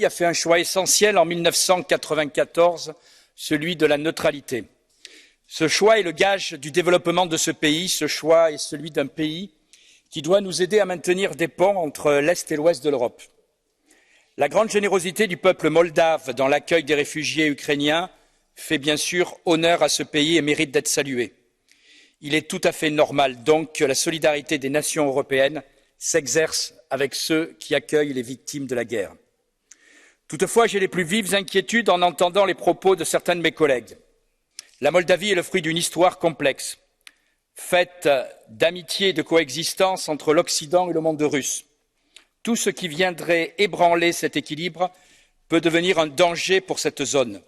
a fait un choix essentiel en 1994, celui de la neutralité. Ce choix est le gage du développement de ce pays. Ce choix est celui d'un pays qui doit nous aider à maintenir des ponts entre l'Est et l'Ouest de l'Europe. La grande générosité du peuple moldave dans l'accueil des réfugiés ukrainiens fait bien sûr honneur à ce pays et mérite d'être salué. Il est tout à fait normal donc que la solidarité des nations européennes s'exerce avec ceux qui accueillent les victimes de la guerre. Toutefois, j'ai les plus vives inquiétudes en entendant les propos de certains de mes collègues. La Moldavie est le fruit d'une histoire complexe, faite d'amitié et de coexistence entre l'Occident et le monde russe. Tout ce qui viendrait ébranler cet équilibre peut devenir un danger pour cette zone.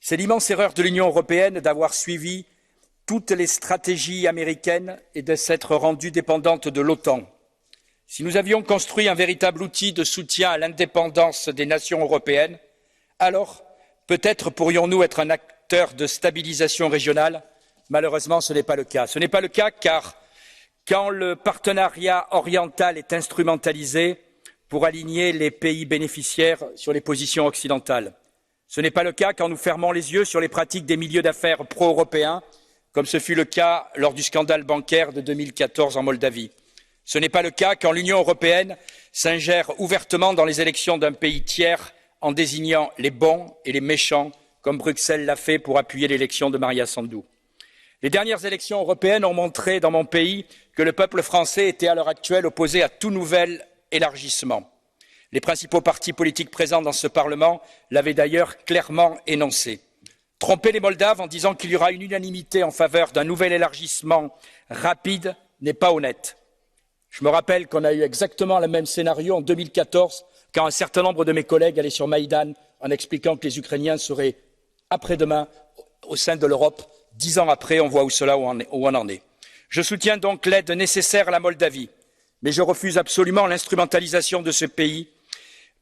C'est l'immense erreur de l'Union européenne d'avoir suivi toutes les stratégies américaines et de s'être rendue dépendante de l'OTAN. Si nous avions construit un véritable outil de soutien à l'indépendance des nations européennes, alors peut-être pourrions-nous être un acteur de stabilisation régionale. Malheureusement, ce n'est pas le cas. Ce n'est pas le cas car quand le partenariat oriental est instrumentalisé pour aligner les pays bénéficiaires sur les positions occidentales. Ce n'est pas le cas quand nous fermons les yeux sur les pratiques des milieux d'affaires pro-européens, comme ce fut le cas lors du scandale bancaire de 2014 en Moldavie. Ce n'est pas le cas quand l'Union européenne s'ingère ouvertement dans les élections d'un pays tiers en désignant les bons et les méchants, comme Bruxelles l'a fait pour appuyer l'élection de Maria Sandu. Les dernières élections européennes ont montré dans mon pays que le peuple français était à l'heure actuelle opposé à tout nouvel élargissement. Les principaux partis politiques présents dans ce Parlement l'avaient d'ailleurs clairement énoncé. Tromper les Moldaves en disant qu'il y aura une unanimité en faveur d'un nouvel élargissement rapide n'est pas honnête. Je me rappelle qu'on a eu exactement le même scénario en 2014, quand un certain nombre de mes collègues allaient sur Maïdan en expliquant que les Ukrainiens seraient après-demain au sein de l'Europe. 10 ans après, on voit où on en est. Je soutiens donc l'aide nécessaire à la Moldavie, mais je refuse absolument l'instrumentalisation de ce pays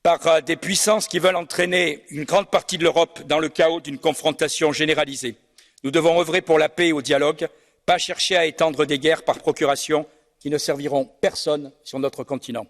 par des puissances qui veulent entraîner une grande partie de l'Europe dans le chaos d'une confrontation généralisée. Nous devons œuvrer pour la paix et au dialogue, pas chercher à étendre des guerres par procuration qui ne serviront personne sur notre continent.